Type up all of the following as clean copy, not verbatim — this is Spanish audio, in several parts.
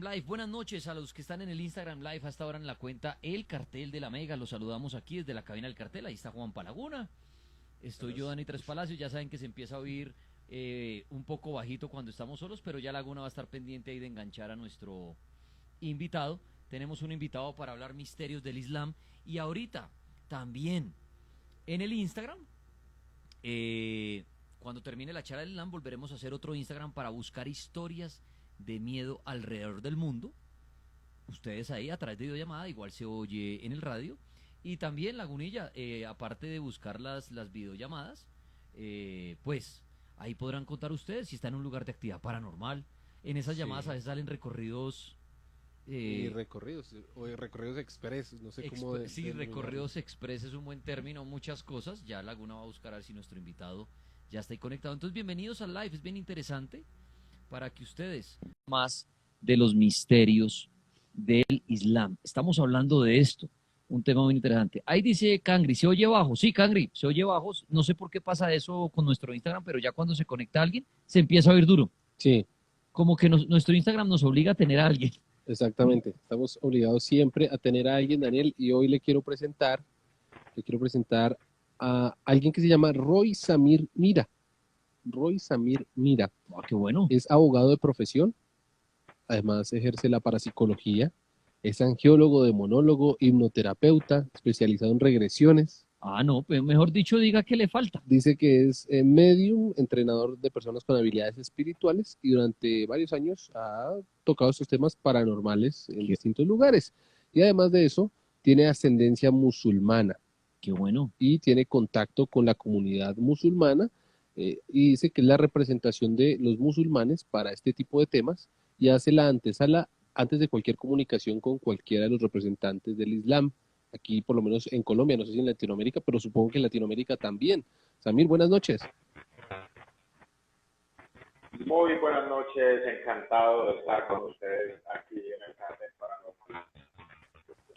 Live. Buenas noches a los que están en el Instagram Live hasta ahora en la cuenta El Cartel de la Mega. Los saludamos aquí desde la cabina del cartel. Ahí está Juan Palaguna. Estoy yo, Dani Tres Palacios. Ya saben que se empieza a oír un poco bajito cuando estamos solos, pero ya Laguna va a estar pendiente ahí de enganchar a nuestro invitado. Tenemos un invitado para hablar misterios del Islam. Y ahorita también en el Instagram, cuando termine la charla del Islam, volveremos a hacer otro Instagram para buscar historias de miedo alrededor del mundo. Ustedes ahí a través de videollamada, igual se oye en el radio. Y también Lagunilla, aparte de buscar las videollamadas, pues ahí podrán contar ustedes si están en un lugar de actividad paranormal. En esas llamadas a veces salen recorridos. Recorridos, o recorridos express, no sé cómo. Sí, recorridos express es un buen término, muchas cosas. Ya Laguna va a buscar a ver si nuestro invitado ya está ahí conectado. Entonces, bienvenidos al live, es bien interesante para que ustedes más de los misterios del Islam. Estamos hablando de esto, un tema muy interesante. Ahí dice Cangri, ¿se oye bajo? Sí, Cangri, se oye bajo. No sé por qué pasa eso con nuestro Instagram, pero ya cuando se conecta alguien, se empieza a oír duro. Sí, Como que nuestro Instagram nos obliga a tener a alguien. exactamente. Estamos obligados siempre a tener a alguien, Daniel, y hoy le quiero presentar a alguien que se llama Roy Samir Mira. Roy Samir Mira. Ah, qué bueno. Es abogado de profesión, además ejerce la parapsicología, es angiólogo, demonólogo, hipnoterapeuta, especializado en regresiones. Ah, no, pues mejor dicho, diga que le falta. Dice que es medium, entrenador de personas con habilidades espirituales y durante varios años ha tocado estos temas paranormales en distintos lugares. Y además de eso, tiene ascendencia musulmana. Qué bueno. Y tiene contacto con la comunidad musulmana y dice que es la representación de los musulmanes para este tipo de temas y hace la antesala antes de cualquier comunicación con cualquiera de los representantes del Islam. Aquí, por lo menos en Colombia, no sé si en Latinoamérica, pero supongo que en Latinoamérica también. Samir, buenas noches. Muy buenas noches, encantado de estar con ustedes aquí en el Cartel Paranormal.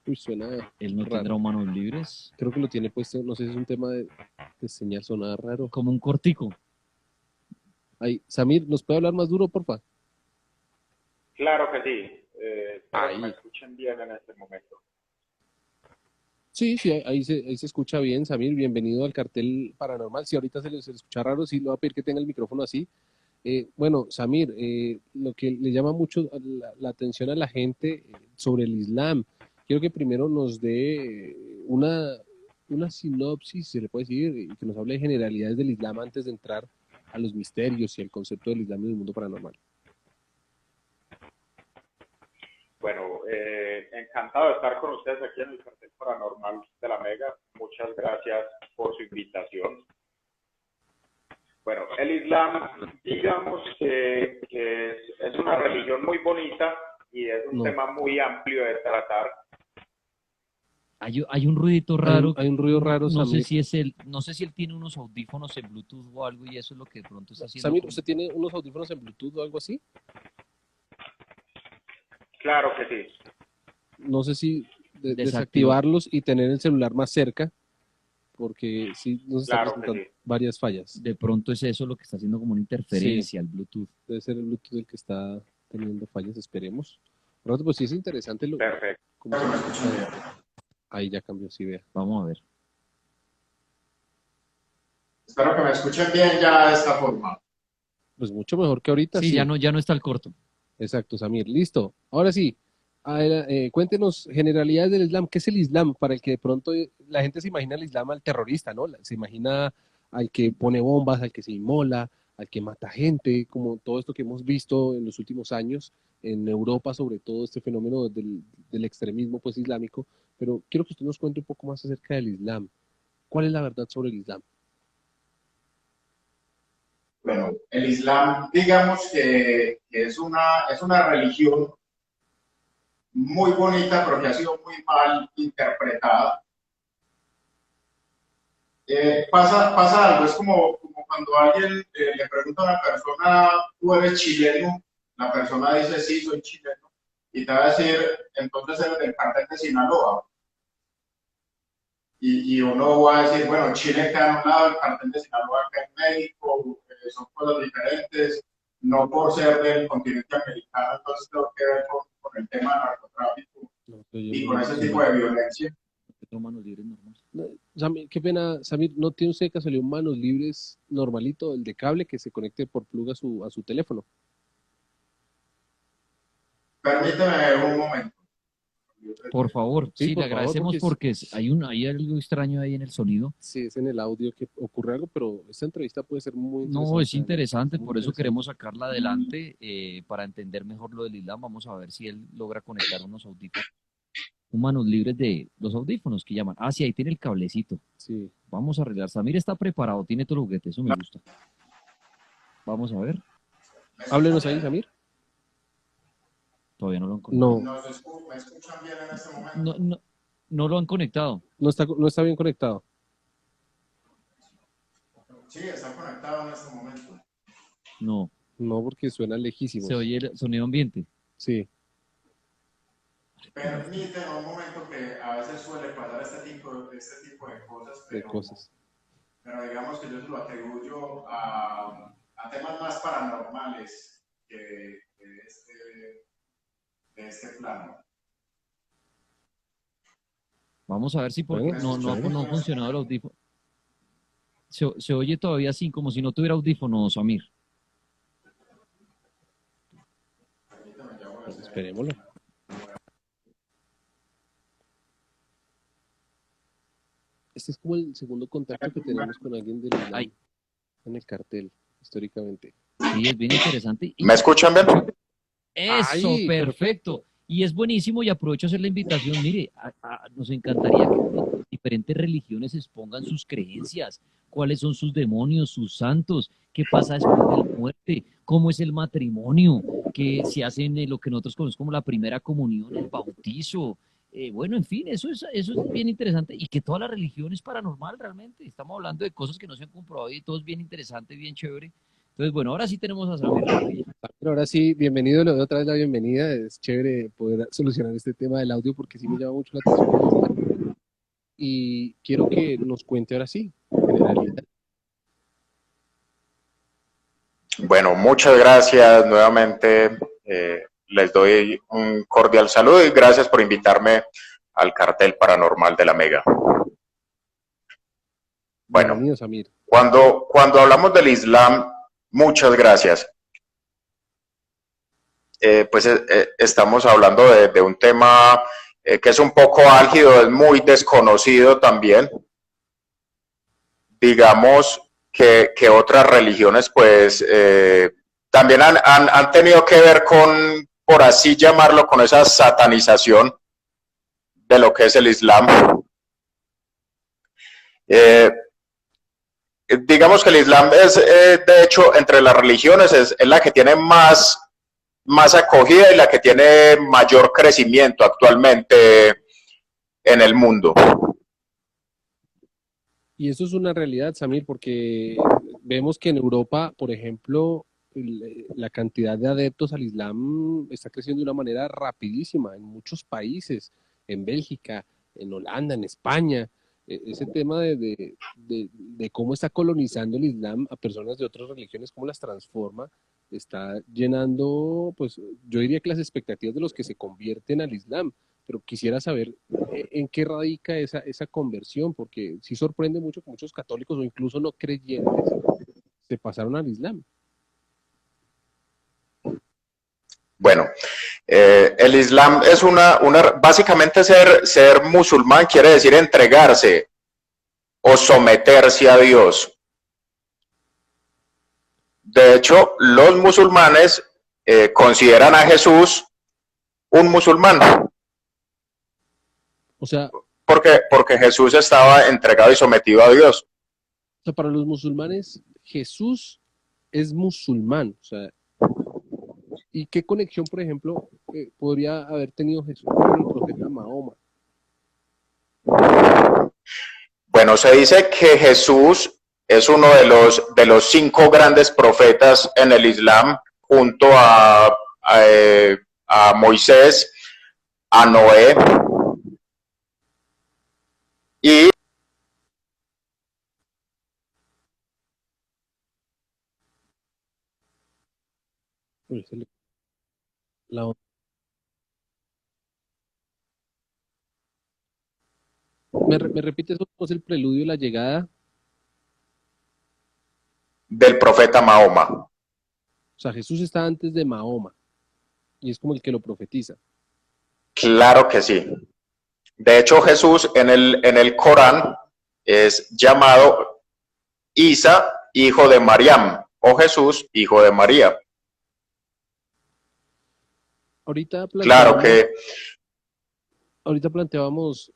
Uy, suena ¿Él no raro. tendrá manos libres? Creo que lo tiene puesto, no sé si es un tema de señal, suena raro. Como un cortico. Ahí, Samir, ¿nos puede hablar más duro, porfa? Claro que sí, espero que me escuchen bien en este momento. Sí, sí, ahí se escucha bien, Samir, bienvenido al Cartel Paranormal. Si ahorita se le escucha raro, sí, le voy a pedir que tenga el micrófono así. Bueno, Samir, lo que le llama mucho la atención a la gente sobre el Islam, quiero que primero nos dé una sinopsis, se le puede decir, y que nos hable de generalidades del Islam antes de entrar a los misterios y el concepto del Islam y del mundo paranormal. Bueno, encantado de estar con ustedes aquí en el Cartel Paranormal de la Mega. Muchas gracias por su invitación. Bueno, el Islam, digamos que es una religión muy bonita y es un tema muy amplio de tratar. Hay un ruidito raro. Hay un ruido raro, no Samir. No sé si él tiene unos audífonos en Bluetooth o algo y eso es lo que de pronto está haciendo. Samir, ¿usted tiene unos audífonos en Bluetooth o algo así? Claro que sí. No sé si desactivarlos y tener el celular más cerca, porque sí nos está presentando varias fallas. De pronto es eso lo que está haciendo como una interferencia al Bluetooth. Debe ser el Bluetooth el que está teniendo fallas, esperemos. Pero pues sí es interesante. Perfecto. ¿Cómo se escucha? Ahí ya cambió, sí, vea. Vamos a ver. Espero que me escuchen bien ya de esta forma. Pues mucho mejor que ahorita. Sí, ya no está el corto. Exacto, Samir. Listo. Ahora sí, cuéntenos generalidades del Islam. ¿Qué es el Islam? Para el que de pronto la gente se imagina el Islam al terrorista, ¿no? Se imagina al que pone bombas, al que se inmola, al que mata gente, como todo esto que hemos visto en los últimos años en Europa, sobre todo este fenómeno del extremismo pues islámico. Pero quiero que usted nos cuente un poco más acerca del Islam. ¿Cuál es la verdad sobre el Islam? Bueno, el Islam, digamos que es una religión muy bonita, pero que ha sido muy mal interpretada. Pasa algo, es como cuando alguien le pregunta a una persona, ¿tú eres chileno? La persona dice, sí, soy chileno. Y te va a decir, entonces eres del cartel de Sinaloa. Y uno va a decir, bueno, Chile queda a un lado, el cartel de Sinaloa queda en México, son cosas diferentes. no por ser del continente americano, entonces tengo que ver con el tema del narcotráfico y con ese tipo de violencia. Manos libres normal. No, Samir, qué pena, Samir, ¿no tiene usted que salir un manos libres normalito, el de cable que se conecte por plug a su teléfono? Permíteme un momento. Por favor, Sí, sí, por le favor, agradecemos porque hay algo extraño ahí en el sonido. Sí, es en el audio que ocurre algo, pero esta entrevista puede ser muy interesante. No, es además, interesante, muy por eso interesante. queremos sacarla adelante para entender mejor lo del Islam. Vamos a ver si él logra conectar unos audífonos, manos libres de los audífonos que llaman. Ah, sí, ahí tiene el cablecito. Sí. Vamos a arreglar. Samir está preparado, tiene todo el juguete, eso me gusta. Vamos a ver. Háblenos ahí, Samir. Todavía no lo han conectado. No, ¿Me escuchan bien en este momento? No lo han conectado. no está bien conectado. Sí, está conectado en este momento. No, No, porque suena lejísimo. se oye el sonido ambiente. Sí. Permíteme un momento que a veces suele pasar este tipo de cosas, pero digamos que yo se lo atribuyo a temas más paranormales que de este plano. Vamos a ver si porque Bueno, no ha funcionado el audífono. Se oye todavía así, como si no tuviera audífonos, Samir. Pues esperémoslo. Este es como el segundo contacto que tenemos con alguien del Islam en el cartel, históricamente. Sí, es bien interesante. ¿Me escuchan bien? Eso, Ay, perfecto. Y es buenísimo y aprovecho a hacer la invitación. Mire, nos encantaría que diferentes religiones expongan sus creencias, cuáles son sus demonios, sus santos, qué pasa después de la muerte, cómo es el matrimonio, que si hacen lo que nosotros conocemos como la primera comunión, el bautizo. Bueno, en fin, eso es bien interesante y que toda la religión es paranormal realmente. Estamos hablando de cosas que no se han comprobado y todo es bien interesante, bien chévere. Entonces, bueno, ahora sí tenemos a Samir Ravilla. pero ahora sí, bienvenido, le doy otra vez la bienvenida. Es chévere poder solucionar este tema del audio porque sí me llama mucho la atención. Y quiero que nos cuente ahora sí, generalidad. Bueno, muchas gracias nuevamente. Les doy un cordial saludo y gracias por invitarme al cartel paranormal de la Mega. Bueno, Bienvenido, Samir. cuando hablamos del Islam, muchas gracias. Estamos hablando de un tema que es un poco álgido, es muy desconocido también. Digamos que otras religiones pues también han tenido que ver con, por así llamarlo, con esa satanización de lo que es el Islam. Digamos que el Islam es, de hecho, entre las religiones es la que tiene más acogida y la que tiene mayor crecimiento actualmente en el mundo. Y eso es una realidad, Samir, porque vemos que en Europa, por ejemplo, la cantidad de adeptos al Islam está creciendo de una manera rapidísima en muchos países, en Bélgica, en Holanda, en España. Ese tema de cómo está colonizando el Islam a personas de otras religiones, cómo las transforma, está llenando, pues yo diría que las expectativas de los que se convierten al Islam, pero quisiera saber en qué radica esa conversión, porque sí sorprende mucho que muchos católicos o incluso no creyentes se pasaron al Islam. Bueno, el Islam es básicamente ser musulmán quiere decir entregarse o someterse a Dios. De hecho, los musulmanes consideran a Jesús un musulmán. O sea, porque Jesús estaba entregado y sometido a Dios. O sea, para los musulmanes, Jesús es musulmán. O sea, ¿y qué conexión, por ejemplo, podría haber tenido Jesús con el profeta Mahoma? Bueno, se dice que Jesús es uno de los 5 grandes profetas en el Islam, junto a Moisés, a Noé y Uy, la- ¿Me repite eso? ¿Cómo es el preludio y la llegada? del profeta Mahoma. O sea, Jesús está antes de Mahoma y es como el que lo profetiza. Claro que sí. De hecho, Jesús en el Corán es llamado Isa, hijo de Mariam, o Jesús, hijo de María. Ahorita Claro planteamos, que ahorita planteábamos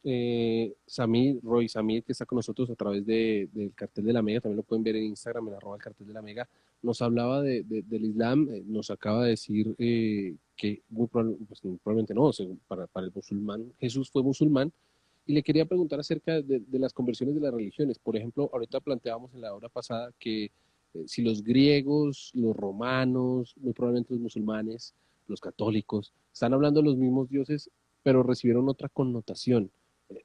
Samir, Roy Samir, que está con nosotros a través del cartel de la Mega, también lo pueden ver en Instagram, en @ el cartel de la Mega, nos hablaba del Islam, nos acaba de decir que pues, probablemente no, para el musulmán, Jesús fue musulmán, y le quería preguntar acerca de las conversiones de las religiones. Por ejemplo, ahorita planteábamos en la hora pasada que si los griegos, los romanos, muy probablemente los musulmanes, los católicos, están hablando de los mismos dioses, pero recibieron otra connotación.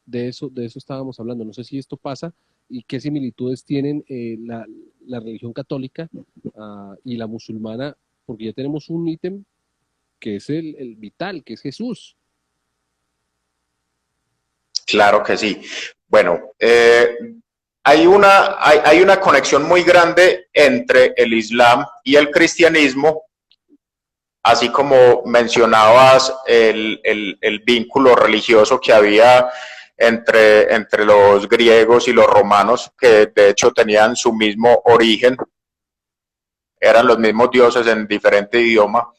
De eso estábamos hablando. No sé si esto pasa y qué similitudes tienen la religión católica y la musulmana, porque ya tenemos un ítem que es el vital, que es Jesús. Claro que sí. Bueno, hay una conexión muy grande entre el Islam y el cristianismo, así como mencionabas el vínculo religioso que había entre los griegos y los romanos, que de hecho tenían su mismo origen, eran los mismos dioses en diferente idioma.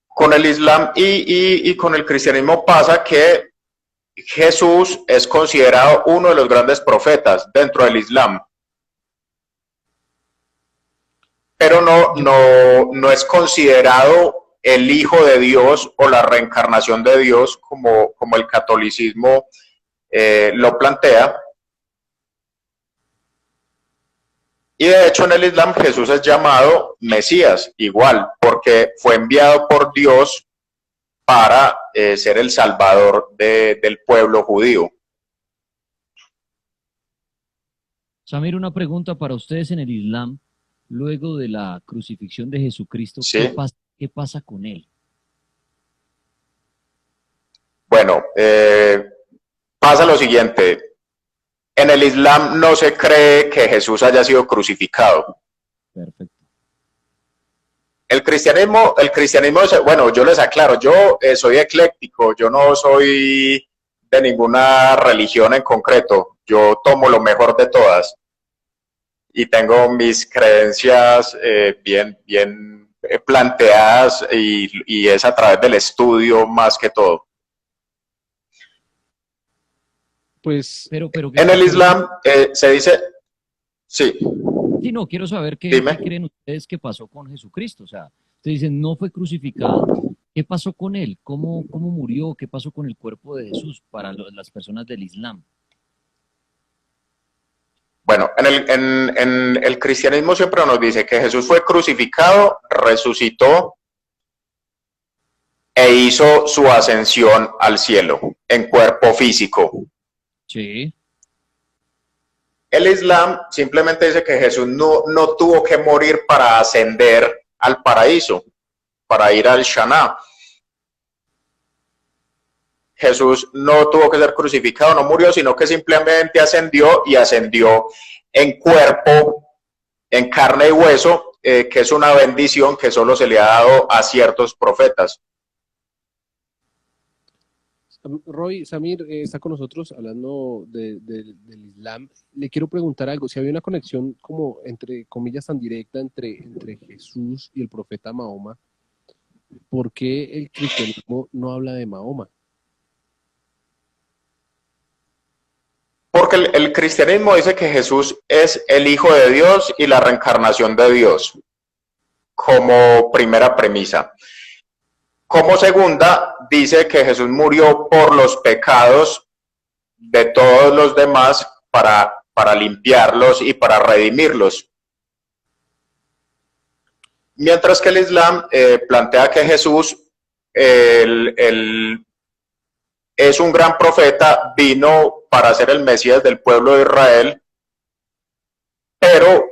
Con el Islam y con el cristianismo pasa que Jesús es considerado uno de los grandes profetas dentro del Islam, pero no es considerado el Hijo de Dios o la reencarnación de Dios como el catolicismo lo plantea. Y de hecho en el Islam Jesús es llamado Mesías, igual, porque fue enviado por Dios para ser el salvador del pueblo judío. Samir, una pregunta para ustedes en el Islam. Luego de la crucifixión de Jesucristo, ¿Sí? ¿Qué pasa con él? Bueno, pasa lo siguiente. En el Islam no se cree que Jesús haya sido crucificado. Perfecto. El cristianismo, bueno, yo les aclaro, yo soy ecléctico, yo no soy de ninguna religión en concreto, yo tomo lo mejor de todas y tengo mis creencias bien planteadas y es a través del estudio más que todo. Pues Pero En el Islam se dice, sí, sí, no, quiero saber qué dime. creen ustedes que pasó con Jesucristo. O sea, ustedes dicen, no fue crucificado. ¿Qué pasó con él? ¿Cómo murió? ¿Qué pasó con el cuerpo de Jesús para las personas del Islam? Bueno, en el cristianismo siempre nos dice que Jesús fue crucificado, resucitó e hizo su ascensión al cielo en cuerpo físico. Sí. El Islam simplemente dice que Jesús no tuvo que morir para ascender al paraíso, para ir al Shana. Jesús no tuvo que ser crucificado, no murió, sino que simplemente ascendió y ascendió en cuerpo, en carne y hueso, que es una bendición que solo se le ha dado a ciertos profetas. Roy Samir está con nosotros hablando del Islam. Le quiero preguntar algo, si había una conexión como entre comillas tan directa entre Jesús y el profeta Mahoma, ¿por qué el cristianismo no habla de Mahoma? Porque el cristianismo dice que Jesús es el Hijo de Dios y la reencarnación de Dios, como primera premisa. Como segunda, dice que Jesús murió por los pecados de todos los demás para limpiarlos y para redimirlos. Mientras que el Islam plantea que Jesús es un gran profeta, vino para ser el Mesías del pueblo de Israel, pero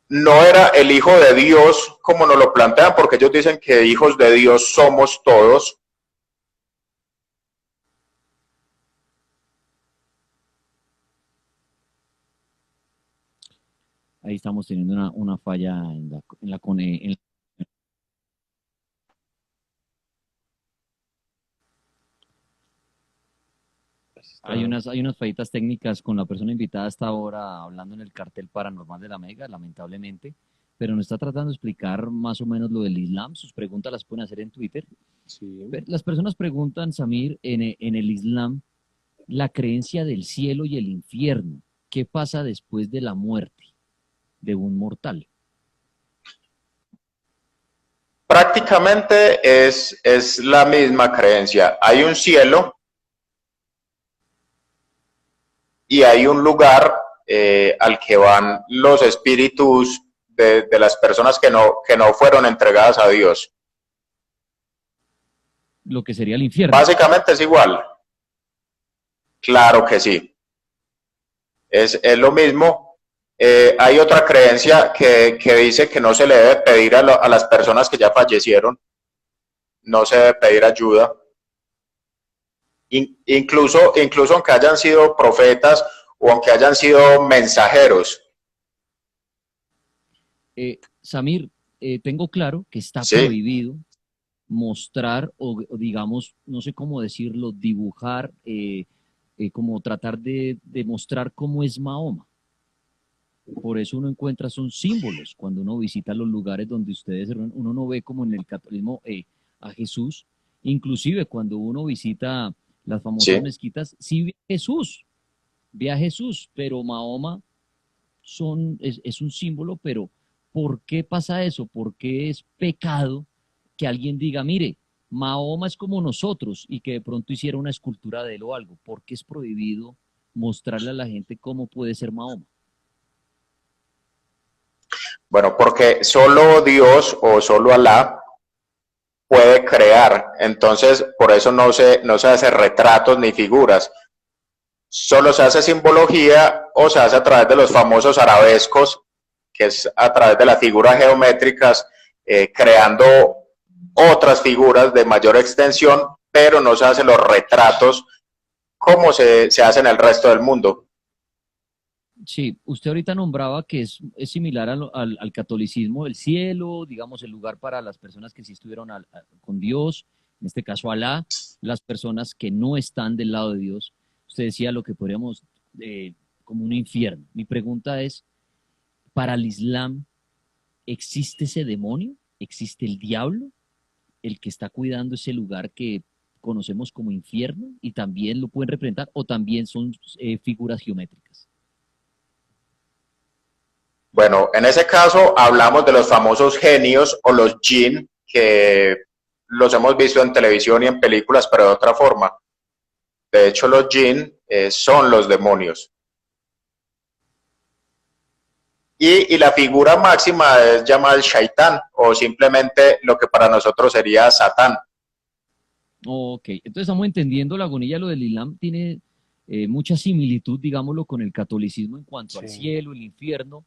no era el Hijo de Dios como nos lo plantean, porque ellos dicen que hijos de Dios somos todos. Ahí estamos teniendo una falla hay unas fallitas técnicas con la persona invitada hasta ahora hablando en el cartel paranormal de la Mega, lamentablemente, pero nos está tratando de explicar más o menos lo del Islam. Sus preguntas las pueden hacer en Twitter. Sí. Las personas preguntan, Samir, en el Islam, la creencia del cielo y el infierno. ¿Qué pasa después de la muerte de un mortal? Prácticamente es la misma creencia. Hay un cielo y hay un lugar al que van los espíritus de las personas que no fueron entregadas a Dios. Lo que sería el infierno. Básicamente es igual. Claro que sí. Es lo mismo. Hay otra creencia que dice que no se le debe pedir a las personas que ya fallecieron, no se debe pedir ayuda. Incluso aunque hayan sido profetas o aunque hayan sido mensajeros. Samir, tengo claro que está Sí. prohibido mostrar o digamos, no sé cómo decirlo, dibujar, como tratar de mostrar cómo es Mahoma. Por eso uno encuentra, son símbolos cuando uno visita los lugares donde uno no ve como en el catolicismo a Jesús, inclusive cuando uno visita las famosas mezquitas, sí ve a Jesús, pero Mahoma es un símbolo, pero ¿por qué pasa eso? ¿Por qué es pecado que alguien diga, mire, Mahoma es como nosotros y que de pronto hiciera una escultura de él o algo? ¿Por qué es prohibido mostrarle a la gente cómo puede ser Mahoma? Bueno, porque solo Dios o solo Alá puede crear, entonces por eso no se hace retratos ni figuras, solo se hace simbología o se hace a través de los famosos arabescos, que es a través de las figuras geométricas, creando otras figuras de mayor extensión, pero no se hacen los retratos como se hace en el resto del mundo. Sí, usted ahorita nombraba que es similar al catolicismo, el cielo, digamos, el lugar para las personas que sí estuvieron con Dios, en este caso Alá, las personas que no están del lado de Dios. Usted decía lo que podríamos, como un infierno. Mi pregunta es, ¿para el Islam existe ese demonio? ¿Existe el diablo? ¿El que está cuidando ese lugar que conocemos como infierno? ¿Y también lo pueden representar o también son figuras geométricas? Bueno, en ese caso hablamos de los famosos genios o los jinn, que los hemos visto en televisión y en películas, pero de otra forma. De hecho, los jinn son los demonios. Y la figura máxima es llamada el shaitán, o simplemente lo que para nosotros sería Satán. Ok, entonces estamos entendiendo, Lagunilla, lo del Islam tiene mucha similitud, digámoslo, con el catolicismo en cuanto al cielo, el infierno,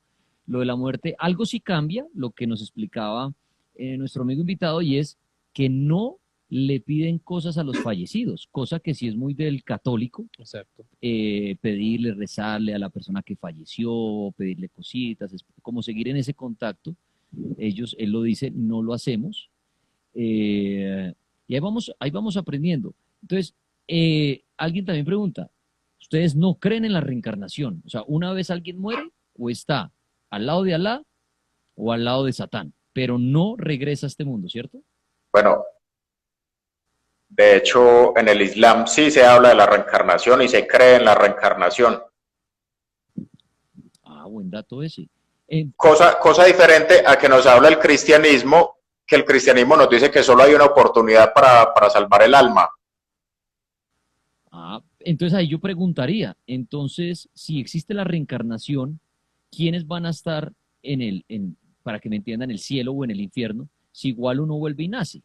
lo de la muerte. Algo sí cambia, lo que nos explicaba nuestro amigo invitado, y es que no le piden cosas a los fallecidos, cosa que sí es muy del católico. Exacto. Pedirle, rezarle a la persona que falleció, pedirle cositas, como seguir en ese contacto. Él lo dice, no lo hacemos. Y ahí vamos aprendiendo. Entonces, alguien también pregunta, ¿ustedes no creen en la reencarnación? O sea, una vez alguien muere o está al lado de Alá o al lado de Satán, pero no regresa a este mundo, ¿cierto? Bueno, de hecho, en el Islam sí se habla de la reencarnación y se cree en la reencarnación. Ah, buen dato ese. Cosa diferente a que nos habla el cristianismo, que el cristianismo nos dice que solo hay una oportunidad para salvar el alma. Ah, entonces ahí yo preguntaría, entonces, si existe la reencarnación, ¿quiénes van a estar para que me entiendan, el cielo o en el infierno, si igual uno vuelve y nace?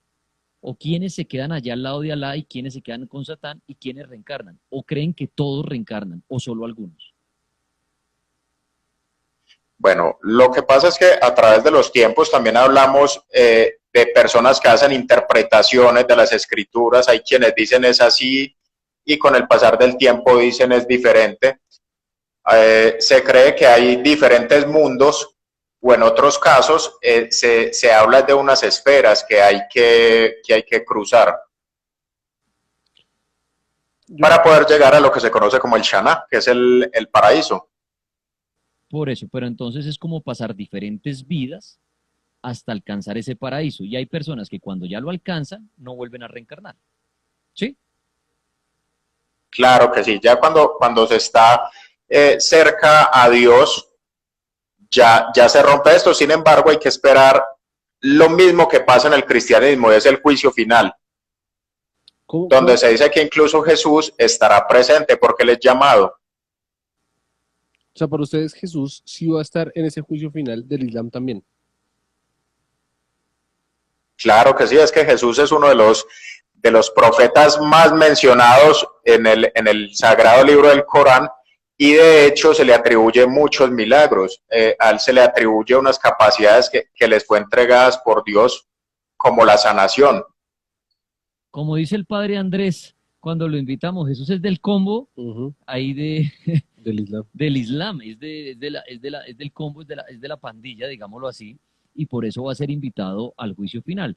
¿O quiénes se quedan allá al lado de Alá y quiénes se quedan con Satán y quiénes reencarnan? ¿O creen que todos reencarnan o solo algunos? Bueno, lo que pasa es que a través de los tiempos también hablamos de personas que hacen interpretaciones de las escrituras. Hay quienes dicen es así y con el pasar del tiempo dicen es diferente. Se cree que hay diferentes mundos o en otros casos se habla de unas esferas que hay que cruzar para poder llegar a lo que se conoce como el Shana, que es el paraíso. Por eso, pero entonces es como pasar diferentes vidas hasta alcanzar ese paraíso. Y hay personas que cuando ya lo alcanzan, no vuelven a reencarnar. ¿Sí? Claro que sí, ya cuando se está cerca a Dios, ya se rompe esto. Sin embargo, hay que esperar lo mismo que pasa en el cristianismo, es el juicio final, donde se dice que incluso Jesús estará presente porque él es llamado. O sea, para ustedes Jesús sí va a estar en ese juicio final del Islam también. Claro que sí, es que Jesús es uno de los profetas más mencionados en el sagrado libro del Corán, y de hecho se le atribuye muchos milagros. A él se le atribuye unas capacidades que les fue entregadas por Dios, como la sanación. Como dice el padre Andrés, cuando lo invitamos, Jesús es del combo, ahí del Islam. Del Islam, es del combo, es de la pandilla, digámoslo así, y por eso va a ser invitado al juicio final.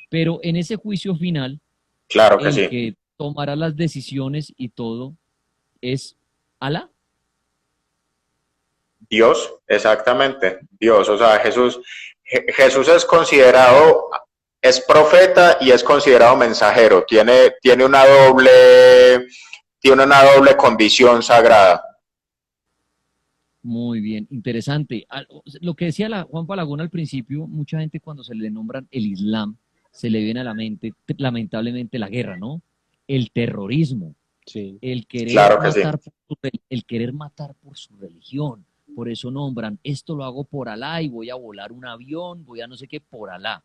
Pero en ese juicio final, claro que el sí, que tomará las decisiones y todo es Alá. Dios, exactamente, Dios. O sea, Jesús es considerado, es profeta y es considerado mensajero. Tiene una doble condición sagrada. Muy bien, interesante. Lo que decía Juan Palagón al principio, mucha gente cuando se le nombran el Islam, se le viene a la mente, lamentablemente, la guerra, ¿no? El terrorismo, sí. el querer Claro que matar, sí. el querer matar por su religión. Por eso nombran, esto lo hago por Alá y voy a volar un avión, voy a no sé qué, por Alá.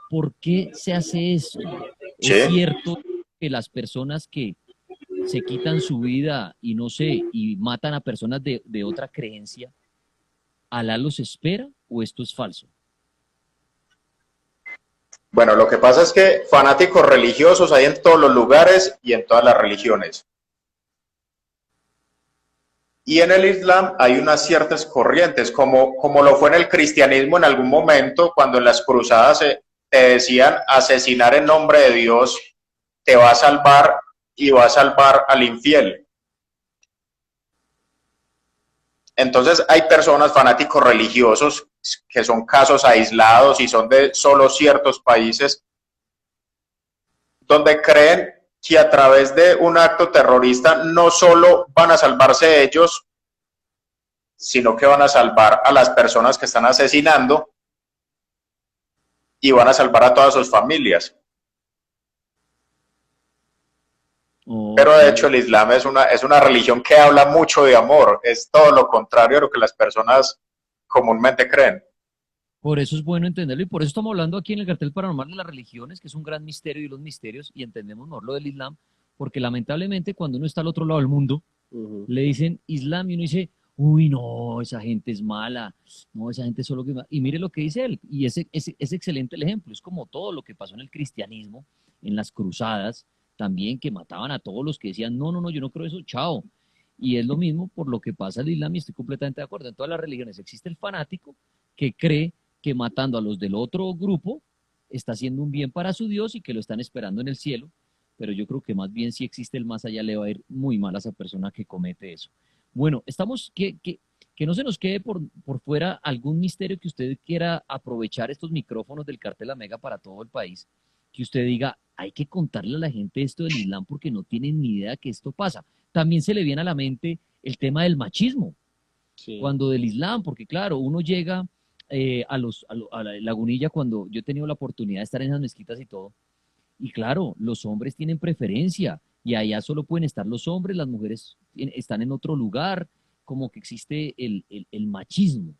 ¿Por qué se hace esto? Sí. Es cierto que las personas que se quitan su vida y no sé, y matan a personas de otra creencia, ¿Alá los espera o esto es falso? Bueno, lo que pasa es que fanáticos religiosos hay en todos los lugares y en todas las religiones. Y en el Islam hay unas ciertas corrientes, como lo fue en el cristianismo en algún momento, cuando en las cruzadas te decían asesinar en nombre de Dios te va a salvar y va a salvar al infiel. Entonces hay personas, fanáticos religiosos, que son casos aislados y son de solo ciertos países, donde creen que a través de un acto terrorista no solo van a salvarse ellos, sino que van a salvar a las personas que están asesinando y van a salvar a todas sus familias. Pero de hecho el Islam es una religión que habla mucho de amor, es todo lo contrario a lo que las personas comúnmente creen. Por eso es bueno entenderlo y por eso estamos hablando aquí en el cartel paranormal de las religiones, que es un gran misterio y los misterios, y entendemos mejor lo del Islam, porque lamentablemente cuando uno está al otro lado del mundo, le dicen Islam y uno dice, uy, no, esa gente es mala, no, esa gente es solo que... Y mire lo que dice él, y es excelente el ejemplo, es como todo lo que pasó en el cristianismo, en las cruzadas, también que mataban a todos los que decían, no, no, no, yo no creo eso, chao. Y es lo mismo por lo que pasa al Islam y estoy completamente de acuerdo. En todas las religiones existe el fanático que cree que matando a los del otro grupo está haciendo un bien para su Dios y que lo están esperando en el cielo, pero yo creo que más bien si existe el más allá le va a ir muy mal a esa persona que comete eso. Bueno, estamos, que no se nos quede por fuera algún misterio que usted quiera aprovechar estos micrófonos del Cartel Amega para todo el país, que usted diga, hay que contarle a la gente esto del Islam porque no tienen ni idea que esto pasa. También se le viene a la mente el tema del machismo, cuando del Islam, porque claro, uno llega a la Lagunilla cuando yo he tenido la oportunidad de estar en esas mezquitas y todo, y claro, los hombres tienen preferencia y allá solo pueden estar los hombres, las mujeres están en otro lugar, como que existe el machismo.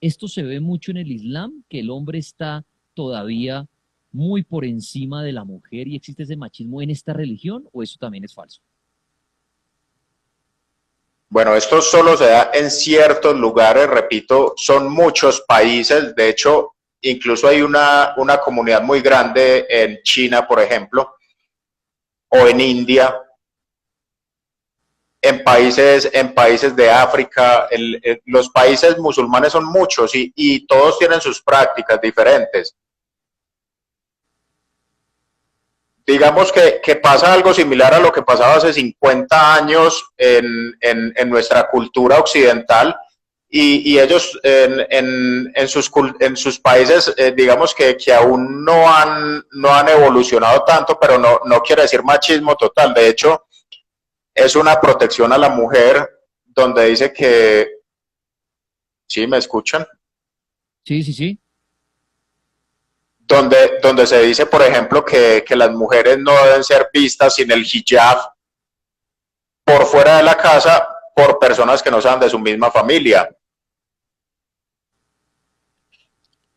Esto se ve mucho en el Islam, que el hombre está todavía muy por encima de la mujer y existe ese machismo en esta religión, o eso también es falso. Bueno, esto solo se da en ciertos lugares, repito, son muchos países, de hecho, incluso hay una comunidad muy grande en China, por ejemplo, o en India, en países de África, los países musulmanes son muchos y todos tienen sus prácticas diferentes. Digamos que pasa algo similar a lo que pasaba hace 50 años en nuestra cultura occidental y ellos en sus países, digamos que aún no han evolucionado tanto, pero no quiere decir machismo total. De hecho, es una protección a la mujer donde dice que, ¿sí me escuchan? Sí, sí, sí. Donde se dice, por ejemplo, que las mujeres no deben ser vistas sin el hijab por fuera de la casa por personas que no sean de su misma familia.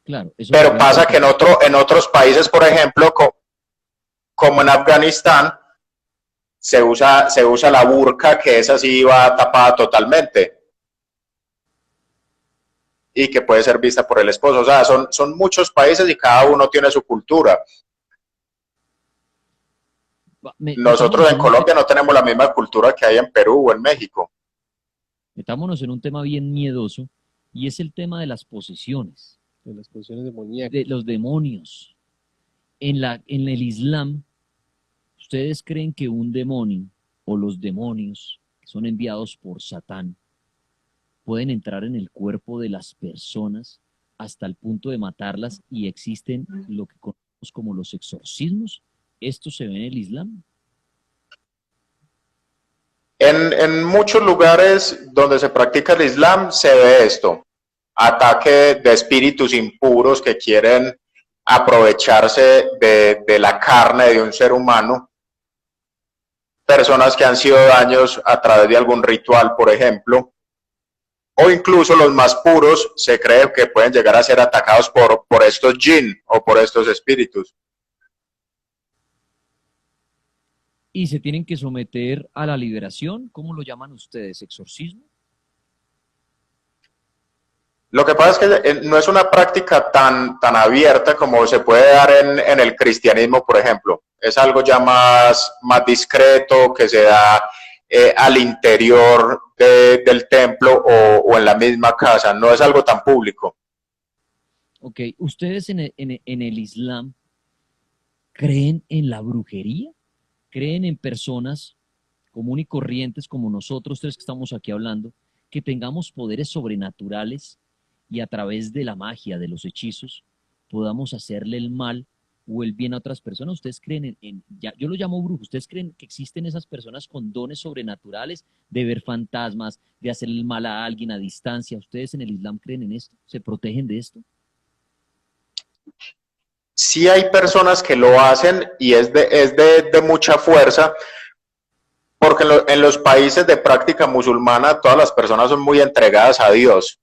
Claro, eso Pero también pasa pasa. que en otros países, por ejemplo, como en Afganistán, se usa la burka, que esa sí va tapada totalmente y que puede ser vista por el esposo. O sea, son muchos países y cada uno tiene su cultura. Nosotros en Colombia no tenemos la misma cultura que hay en Perú o en México. Metámonos en un tema bien miedoso y es el tema de las posesiones. De las posesiones demoníacas. De los demonios. En el Islam, ¿ustedes creen que un demonio o los demonios que son enviados por Satán pueden entrar en el cuerpo de las personas hasta el punto de matarlas y existen lo que conocemos como los exorcismos? ¿Esto se ve en el Islam? En muchos lugares donde se practica el Islam se ve esto, ataque de espíritus impuros que quieren aprovecharse de la carne de un ser humano, personas que han sido daños a través de algún ritual, por ejemplo, o incluso los más puros se cree que pueden llegar a ser atacados por estos jinn o por estos espíritus. ¿Y se tienen que someter a la liberación? ¿Cómo lo llaman ustedes? ¿Exorcismo? Lo que pasa es que no es una práctica tan abierta como se puede dar en el cristianismo, por ejemplo. Es algo ya más discreto, que se da al interior del templo o en la misma casa. No es algo tan público. Ok, ¿ustedes en el Islam creen en la brujería? ¿Creen en personas común y corrientes como nosotros tres que estamos aquí hablando, que tengamos poderes sobrenaturales y a través de la magia, de los hechizos, podamos hacerle el mal o el bien a otras personas? ¿Ustedes creen yo lo llamo brujo, ¿ustedes creen que existen esas personas con dones sobrenaturales de ver fantasmas, de hacer el mal a alguien a distancia? ¿Ustedes en el Islam creen en esto? ¿Se protegen de esto? Sí hay personas que lo hacen y es de mucha fuerza, porque en los países de práctica musulmana todas las personas son muy entregadas a Dios.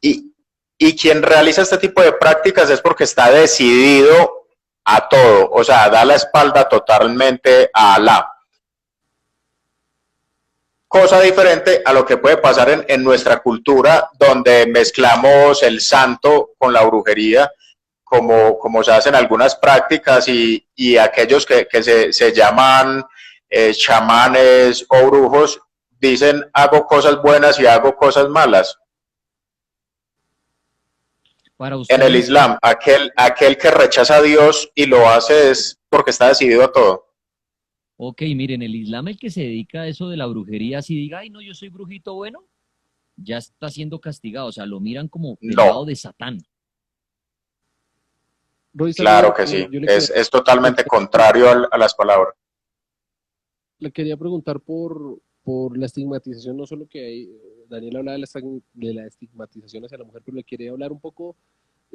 Y quien realiza este tipo de prácticas es porque está decidido a todo, o sea, da la espalda totalmente a Alá. Cosa diferente a lo que puede pasar en nuestra cultura, donde mezclamos el santo con la brujería, como se hacen algunas prácticas, y aquellos que se llaman chamanes o brujos dicen hago cosas buenas y hago cosas malas. Para ustedes, en el Islam, aquel que rechaza a Dios y lo hace es porque está decidido a todo. ok, miren, el Islam, el que se dedica a eso de la brujería, si diga, ay, no, yo soy brujito bueno, ya está siendo castigado, o sea, lo miran como el lado No, de Satán. claro que sí, es totalmente contrario a las palabras. Le quería preguntar por la estigmatización, no solo que hay, Daniel hablaba de la estigmatización hacia la mujer, pero le quería hablar un poco,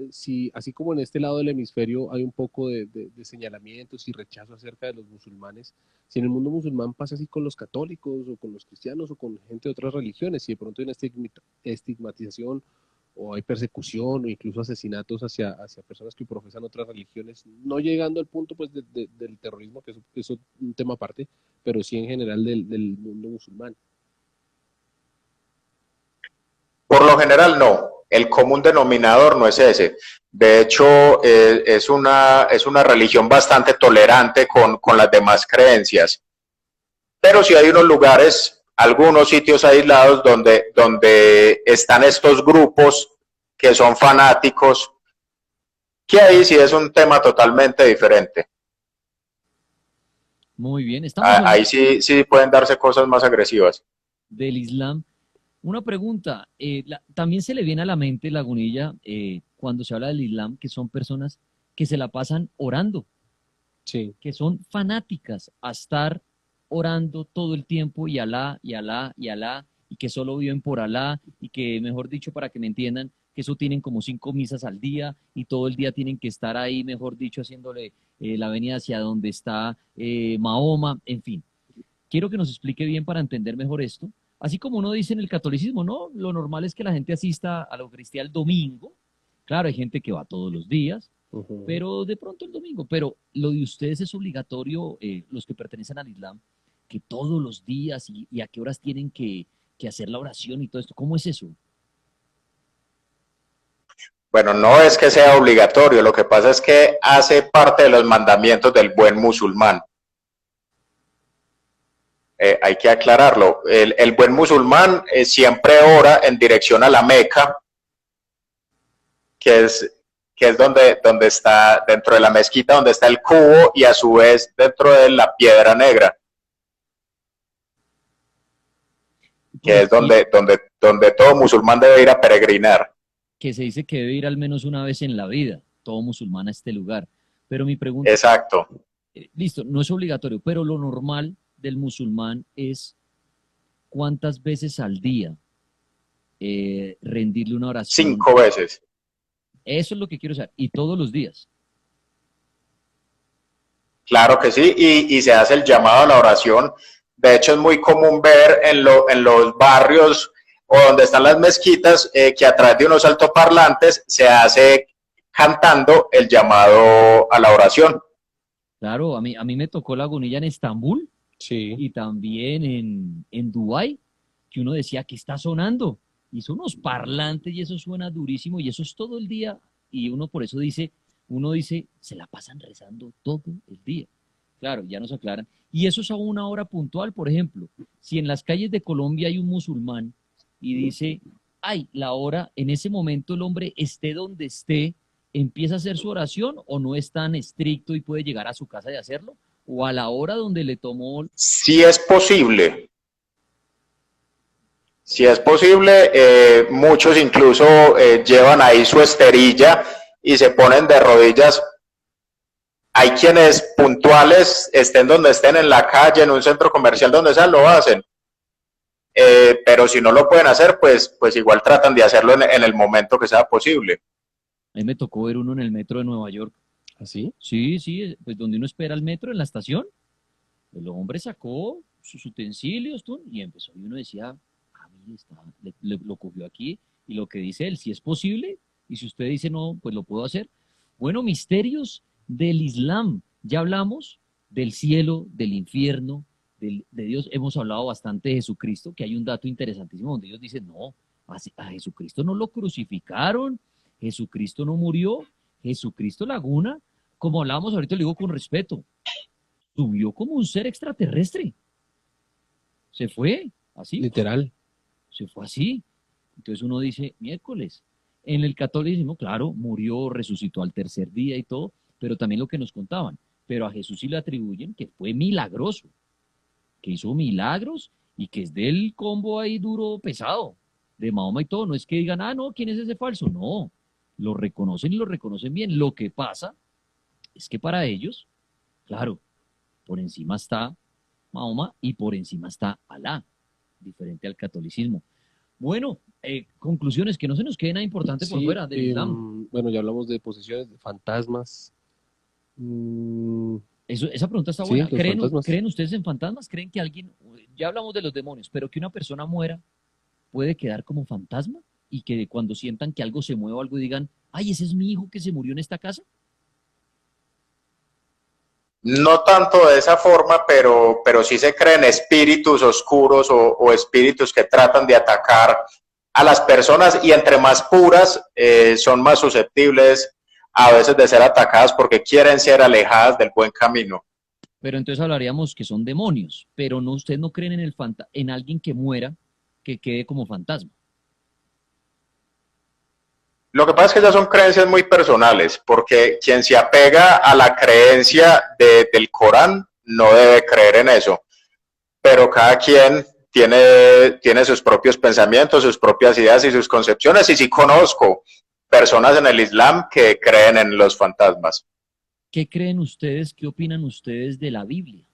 si así como en este lado del hemisferio hay un poco de señalamientos y rechazo acerca de los musulmanes, si en el mundo musulmán pasa así con los católicos o con los cristianos o con gente de otras religiones, si de pronto hay una estigmatización o hay persecución o incluso asesinatos hacia personas que profesan otras religiones, no llegando al punto pues del terrorismo, que eso es un tema aparte, pero sí en general del mundo musulmán. Por lo general no, el común denominador no es ese. De hecho, es una religión bastante tolerante con las demás creencias. Pero sí hay unos lugares, algunos sitios aislados donde están estos grupos que son fanáticos, que ahí sí es un tema totalmente diferente. Muy bien, estamos hablando Ahí sí pueden darse cosas más agresivas. del Islam. Una pregunta, también se le viene a la mente, Lagunilla, cuando se habla del Islam, que son personas que se la pasan orando, Sí. que son fanáticas a estar orando todo el tiempo y Alá, y Alá, y Alá, y que solo viven por Alá, y que, mejor dicho, para que me entiendan, que eso tienen como 5 misas al día, y todo el día tienen que estar ahí, mejor dicho, haciéndole la venida hacia donde está Mahoma, en fin. Quiero que nos explique bien para entender mejor esto. Así como uno dice en el catolicismo, ¿no? Lo normal es que la gente asista a la Eucaristía el domingo. Claro, hay gente que va todos los días, pero de pronto el domingo. Pero lo de ustedes es obligatorio, los que pertenecen al Islam, que todos los días y a qué horas tienen que hacer la oración y todo esto. ¿Cómo es eso? Bueno, no es que sea obligatorio, lo que pasa es que hace parte de los mandamientos del buen musulmán. Hay que aclararlo. El buen musulmán siempre ora en dirección a la Meca, que es donde está, dentro de la mezquita, donde está el cubo, y a su vez dentro de la piedra negra, que es donde todo musulmán debe ir a peregrinar. Que se dice que debe ir al menos una vez en la vida, todo musulmán, a este lugar. Pero mi pregunta, Exacto. Listo, no es obligatorio, pero lo normal del musulmán es cuántas veces al día rendirle una oración. 5 veces. Eso es lo que quiero saber. Y todos los días. Claro que sí, y se hace el llamado a la oración. De hecho, es muy común ver en los barrios o donde están las mezquitas que a través de unos altoparlantes se hace cantando el llamado a la oración. Claro, a mí me tocó Lagunilla en Estambul Sí. y también en Dubái, que uno decía que está sonando. Y son unos parlantes y eso suena durísimo y eso es todo el día. Y uno por eso dice, se la pasan rezando todo el día. Claro, ya nos aclaran. Y eso es a una hora puntual, por ejemplo. Si en las calles de Colombia hay un musulmán y dice, ay, la hora, en ese momento el hombre esté donde esté, empieza a hacer su oración o no es tan estricto y puede llegar a su casa y hacerlo, o a la hora donde le tomó. Si es posible. Si es posible, muchos incluso llevan ahí su esterilla y se ponen de rodillas. Hay quienes puntuales, estén donde estén, en la calle, en un centro comercial, donde sea, lo hacen. Pero si no lo pueden hacer, pues igual tratan de hacerlo en el momento que sea posible. A mí me tocó ver uno en el metro de Nueva York. ¿Así? Sí, pues donde uno espera el metro, en la estación, el hombre sacó sus utensilios y empezó. Y uno decía, mí está, lo cogió aquí. Y lo que dice él, si es posible, y si usted dice no, pues lo puedo hacer. Bueno, misterios del Islam. Ya hablamos del cielo, del infierno, de Dios. Hemos hablado bastante de Jesucristo, que hay un dato interesantísimo donde ellos dicen, no, a Jesucristo no lo crucificaron, Jesucristo no murió, Jesucristo Laguna, como hablábamos ahorita, le digo con respeto, subió como un ser extraterrestre. Se fue, así. Literal. Se fue así. Entonces uno dice, miércoles. En el catolicismo, claro, murió, resucitó al tercer día y todo, pero también lo que nos contaban. Pero a Jesús sí le atribuyen que fue milagroso, que hizo milagros y que es del combo ahí duro, pesado, de Mahoma y todo. No es que digan, no, ¿quién es ese falso? No, lo reconocen y lo reconocen bien. Lo que pasa es que para ellos, claro, por encima está Mahoma y por encima está Alá, diferente al catolicismo. Bueno, conclusiones, que no se nos quede nada importante por fuera del Islam. Bueno, ya hablamos de posesiones, de fantasmas. Esa pregunta está buena. ¿Creen ustedes en fantasmas? ¿Creen que alguien, ya hablamos de los demonios, pero que una persona muera puede quedar como fantasma? y que cuando sientan que algo se mueve o algo digan, ay, ese es mi hijo que se murió en esta casa? No tanto de esa forma, pero sí se creen espíritus oscuros o espíritus que tratan de atacar a las personas, y entre más puras son más susceptibles a veces de ser atacadas porque quieren ser alejadas del buen camino. Pero entonces hablaríamos que son demonios, pero no, ustedes no creen en alguien que muera, que quede como fantasma. Lo que pasa es que ya son creencias muy personales, porque quien se apega a la creencia del Corán no debe creer en eso, pero cada quien tiene sus propios pensamientos, sus propias ideas y sus concepciones, y sí conozco personas en el Islam que creen en los fantasmas. ¿Qué creen ustedes, qué opinan ustedes de la Biblia?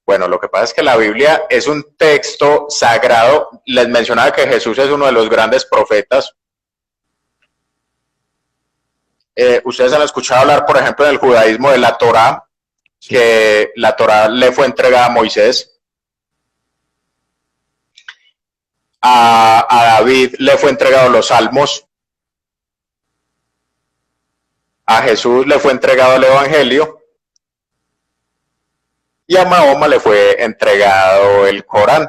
Bueno, lo que pasa es que la Biblia es un texto sagrado. Les mencionaba que Jesús es uno de los grandes profetas. Ustedes han escuchado hablar, por ejemplo, en el judaísmo de la Torá, que la Torá le fue entregada a Moisés. A David le fue entregado los Salmos. A Jesús le fue entregado el Evangelio. Y a Mahoma le fue entregado el Corán.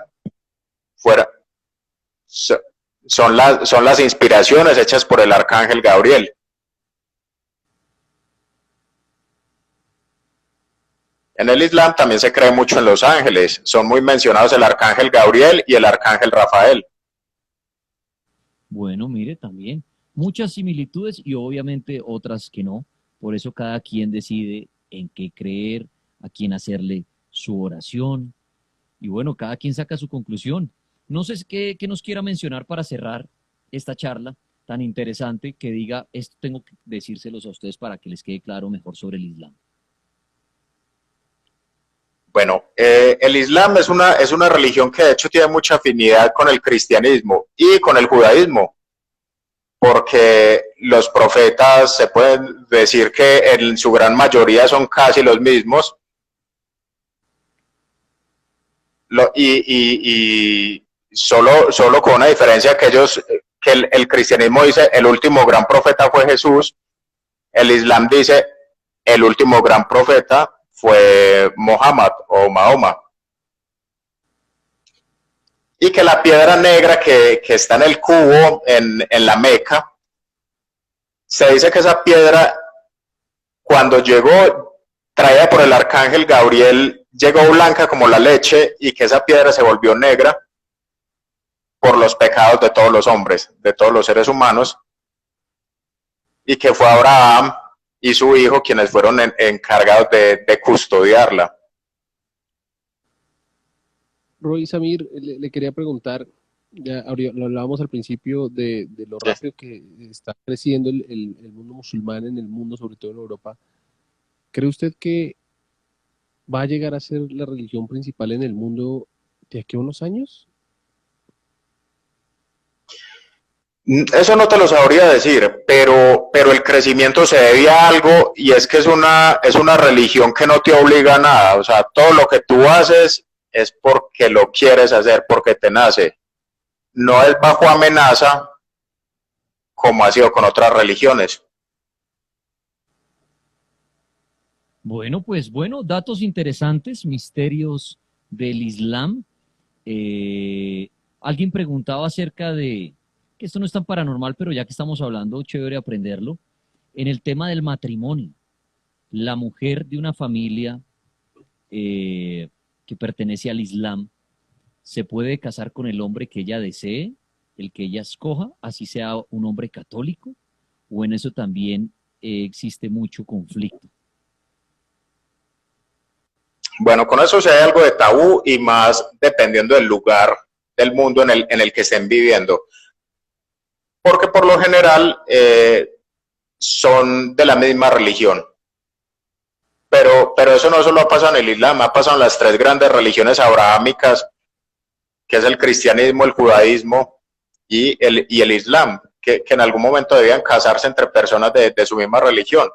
Son las inspiraciones hechas por el arcángel Gabriel. En el Islam también se cree mucho en los ángeles. Son muy mencionados el arcángel Gabriel y el arcángel Rafael. Bueno, mire, también muchas similitudes y obviamente otras que no. Por eso cada quien decide en qué creer, a quién hacerle su oración. Y bueno, cada quien saca su conclusión. No sé qué nos quiera mencionar para cerrar esta charla tan interesante, que diga, esto tengo que decírselos a ustedes para que les quede claro mejor sobre el Islam. Bueno, el Islam es una religión que de hecho tiene mucha afinidad con el cristianismo y con el judaísmo, porque los profetas se pueden decir que en su gran mayoría son casi los mismos, y solo con una diferencia, que el cristianismo dice el último gran profeta fue Jesús, el Islam dice el último gran profeta fue Muhammad o Mahoma. Y que la piedra negra que está en el cubo en la Meca, se dice que esa piedra, cuando llegó, traída por el arcángel Gabriel, llegó blanca como la leche, y que esa piedra se volvió negra por los pecados de todos los hombres, de todos los seres humanos, y que fue Abraham y su hijo quienes fueron encargados de custodiarla. Roy, Samir, le quería preguntar, ya lo hablábamos al principio de lo rápido que está creciendo el mundo musulmán en el mundo, sobre todo en Europa. ¿Cree usted que va a llegar a ser la religión principal en el mundo de aquí a unos años? Eso no te lo sabría decir, pero el crecimiento se debe a algo, y es que es una religión que no te obliga a nada. O sea, todo lo que tú haces es porque lo quieres hacer, porque te nace. No es bajo amenaza como ha sido con otras religiones. Bueno, pues bueno, datos interesantes, misterios del Islam. Alguien preguntaba acerca de, que esto no es tan paranormal, pero ya que estamos hablando, chévere aprenderlo, en el tema del matrimonio. La mujer de una familia que pertenece al Islam se puede casar con el hombre que ella desee, el que ella escoja, así sea un hombre católico, o en eso también existe mucho conflicto. Bueno, con eso sí hay algo de tabú, y más dependiendo del lugar del mundo en el que estén viviendo. Porque por lo general son de la misma religión. Pero eso no solo ha pasado en el Islam, ha pasado en las tres grandes religiones abrahámicas, que es el cristianismo, el judaísmo y el Islam, que en algún momento debían casarse entre personas de su misma religión.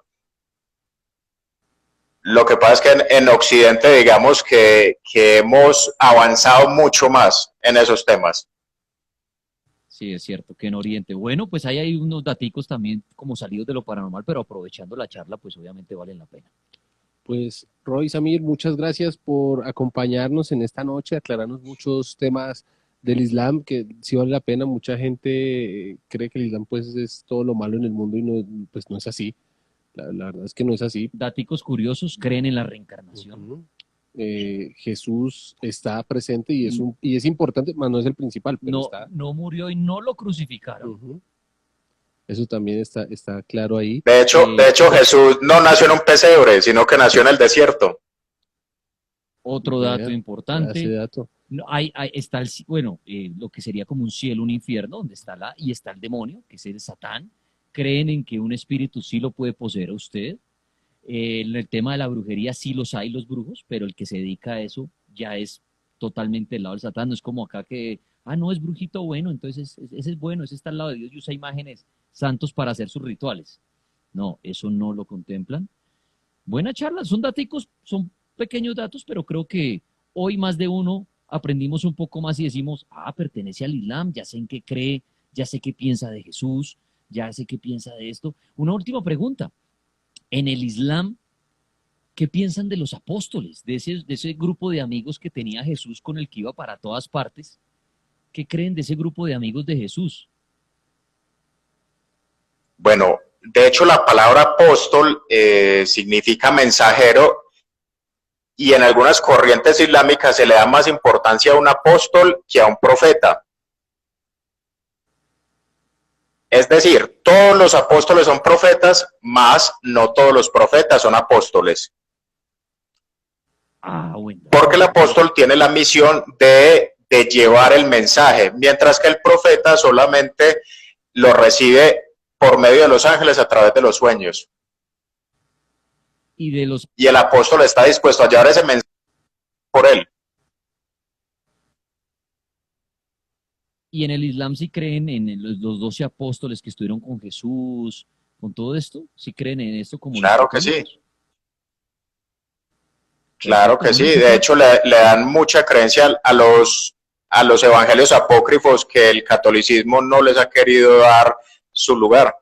Lo que pasa es que en Occidente, digamos que hemos avanzado mucho más en esos temas. Sí, es cierto, que en Oriente. Bueno, pues ahí hay unos daticos también como salidos de lo paranormal, pero aprovechando la charla, pues obviamente valen la pena. Pues Roy, Samir, muchas gracias por acompañarnos en esta noche, aclararnos muchos temas del Islam, que sí vale la pena. Mucha gente cree que el Islam pues es todo lo malo en el mundo y no, pues no es así. La verdad es que no es así. Daticos curiosos, creen en la reencarnación. Ujú. Jesús está presente y es importante, más no es el principal, pero No, está. no murió y no lo crucificaron. Ujú. Eso también está claro ahí. De hecho, Jesús no nació en un pesebre, sino que nació en el desierto. Otro Vea, dato ese importante, dato. no, está bueno, lo que sería como un cielo, un infierno, donde está y está el demonio, que es el Satán. Creen en que un espíritu sí lo puede poseer a usted. En el tema de la brujería sí los hay los brujos, pero el que se dedica a eso ya es totalmente del lado del Satán. No es como acá que, no, es brujito bueno, entonces ese es bueno, ese está al lado de Dios y usa imágenes santos para hacer sus rituales. No, eso no lo contemplan. Buena charla, son daticos, son pequeños datos, pero creo que hoy más de uno aprendimos un poco más y decimos, pertenece al Islam, ya sé en qué cree, ya sé qué piensa de Jesús, ya sé qué piensa de esto. Una última pregunta. En el Islam, ¿qué piensan de los apóstoles, de ese grupo de amigos que tenía Jesús con el que iba para todas partes? ¿Qué creen de ese grupo de amigos de Jesús? Bueno, de hecho la palabra apóstol significa mensajero y en algunas corrientes islámicas se le da más importancia a un apóstol que a un profeta. Es decir, todos los apóstoles son profetas, mas no todos los profetas son apóstoles. Bueno. Porque el apóstol tiene la misión de llevar el mensaje, mientras que el profeta solamente lo recibe por medio de los ángeles a través de los sueños. Y el apóstol está dispuesto a llevar ese mensaje por él. Y en el Islam sí creen en los 12 apóstoles que estuvieron con Jesús, con todo esto, sí creen en esto como Claro que sí. Claro que sí. De hecho, le dan mucha creencia a los evangelios apócrifos que el catolicismo no les ha querido dar su lugar.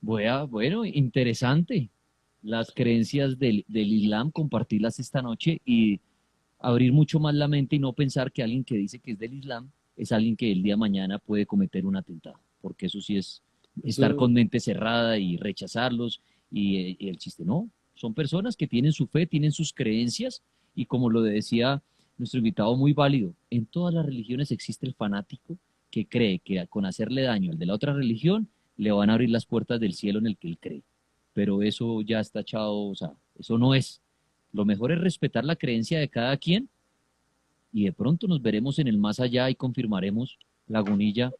Bueno, interesante las creencias del Islam, compartirlas esta noche y abrir mucho más la mente y no pensar que alguien que dice que es del Islam es alguien que el día de mañana puede cometer un atentado, porque eso sí es estar con mente cerrada y rechazarlos y el chiste, no, son personas que tienen su fe, tienen sus creencias y como lo decía nuestro invitado, muy válido, en todas las religiones existe el fanático que cree que con hacerle daño al de la otra religión le van a abrir las puertas del cielo en el que él cree, pero eso ya está echado, o sea, eso no es. Lo mejor es respetar la creencia de cada quien y de pronto nos veremos en el más allá y confirmaremos, Lagunilla,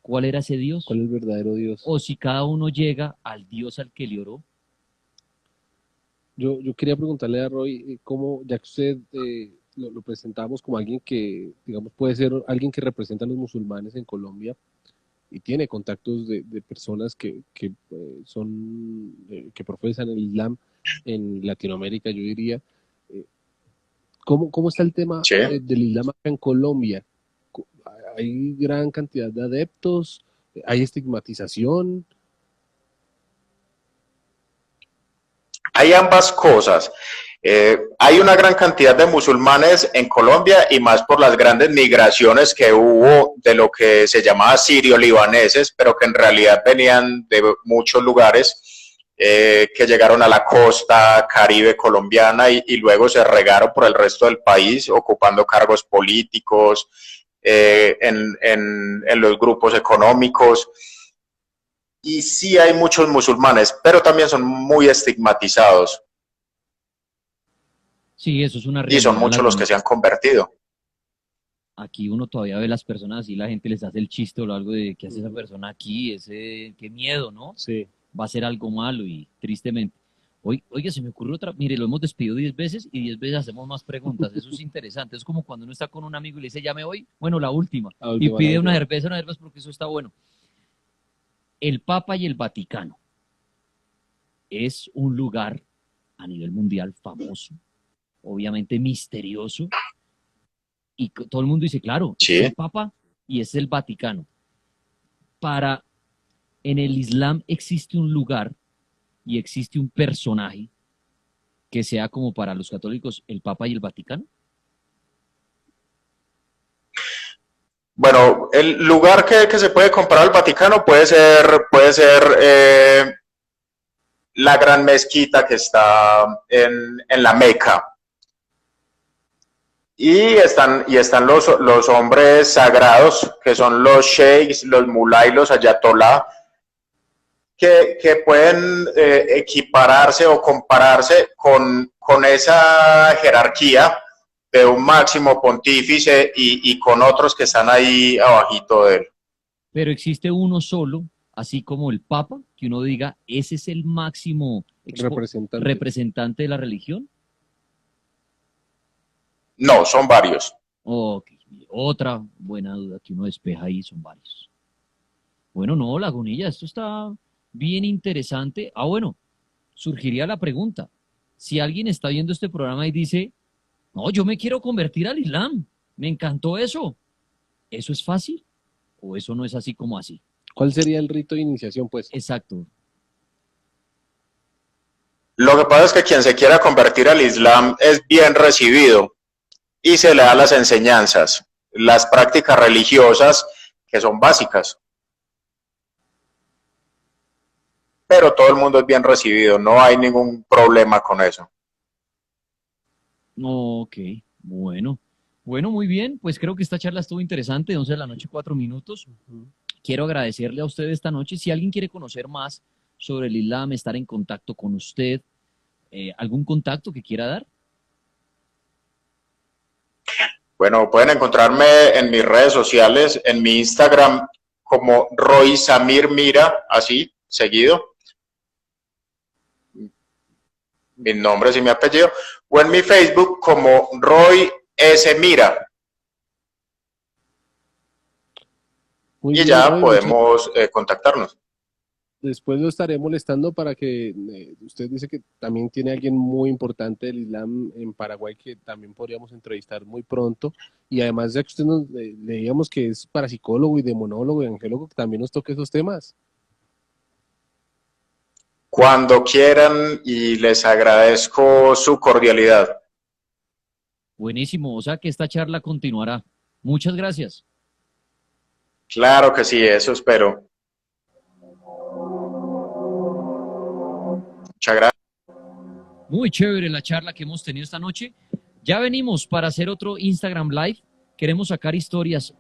cuál era ese Dios. ¿Cuál es el verdadero Dios? O si cada uno llega al Dios al que le oró. Yo quería preguntarle a Roy, cómo, ya que usted lo presentamos como alguien que, digamos, puede ser alguien que representa a los musulmanes en Colombia y tiene contactos de personas que son, que profesan el Islam en Latinoamérica, yo diría. ¿Cómo está el tema del Islam acá en Colombia? ¿Hay gran cantidad de adeptos? ¿Hay estigmatización? Hay ambas cosas. Hay una gran cantidad de musulmanes en Colombia y más por las grandes migraciones que hubo de lo que se llamaba sirio-libaneses, pero que en realidad venían de muchos lugares que llegaron a la costa caribe colombiana y luego se regaron por el resto del país ocupando cargos políticos en los grupos económicos. Y sí hay muchos musulmanes, pero también son muy estigmatizados. Sí, eso es una realidad. Y son muchos los que se han convertido. Aquí uno todavía ve las personas así, la gente les hace el chiste o algo de qué hace esa persona aquí, qué miedo, ¿no? Sí. Va a ser algo malo y tristemente. Oiga, se me ocurrió otra, mire, lo hemos despedido 10 veces y 10 veces hacemos más preguntas, eso es interesante, es como cuando uno está con un amigo y le dice, ya me voy, bueno, la última, y pide una cerveza porque eso está bueno. El Papa y el Vaticano es un lugar a nivel mundial famoso, obviamente misterioso, y todo el mundo dice, claro, sí. el Papa y es el Vaticano. En el Islam existe un lugar y existe un personaje que sea como para los católicos el Papa y el Vaticano. Bueno, el lugar que se puede comparar al Vaticano puede ser la gran mezquita que está en la Meca. Y están los hombres sagrados, que son los sheikhs, los mulá y los ayatolá, que pueden equipararse o compararse con esa jerarquía de un máximo pontífice y con otros que están ahí abajito de él. Pero existe uno solo, así como el Papa, que uno diga, ese es el máximo representante de la religión. No, son varios. Ok, otra buena duda que uno despeja ahí, son varios. Bueno, no, Lagunilla, esto está bien interesante. Bueno, surgiría la pregunta, si alguien está viendo este programa y dice, no, yo me quiero convertir al Islam, me encantó eso, ¿eso es fácil o eso no es así como así? ¿Cuál sería el rito de iniciación, pues? Exacto. Lo que pasa es que quien se quiera convertir al Islam es bien recibido y se le da las enseñanzas, las prácticas religiosas que son básicas. Pero todo el mundo es bien recibido, no hay ningún problema con eso. Ok, bueno. Bueno, muy bien, pues creo que esta charla estuvo interesante, 11 de la noche, 4 minutos. Quiero agradecerle a usted esta noche. Si alguien quiere conocer más sobre el Islam, estar en contacto con usted, ¿algún contacto que quiera dar? Bueno, pueden encontrarme en mis redes sociales, en mi Instagram como Roy Samir Mira, así, seguido. Mi nombre y mi apellido. O en mi Facebook como Roy S. Mira. Muy Y bien, ya Roy, podemos contactarnos. después lo estaré molestando para que usted dice que también tiene alguien muy importante del Islam en Paraguay que también podríamos entrevistar muy pronto. Y además, ya que usted nos leíamos que es parapsicólogo y demonólogo y angelólogo, que también nos toque esos temas. Cuando quieran y les agradezco su cordialidad. Buenísimo, o sea que esta charla continuará. Muchas gracias. Claro que sí, eso espero. Muchas gracias. Muy chévere la charla que hemos tenido esta noche. Ya venimos para hacer otro Instagram Live. Queremos sacar historias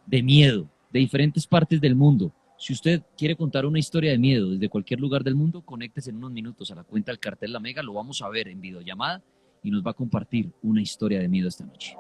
de miedo de diferentes partes del mundo. Si usted quiere contar una historia de miedo desde cualquier lugar del mundo, conéctese en unos minutos a la cuenta del Cartel La Mega. Lo vamos a ver en videollamada y nos va a compartir una historia de miedo esta noche.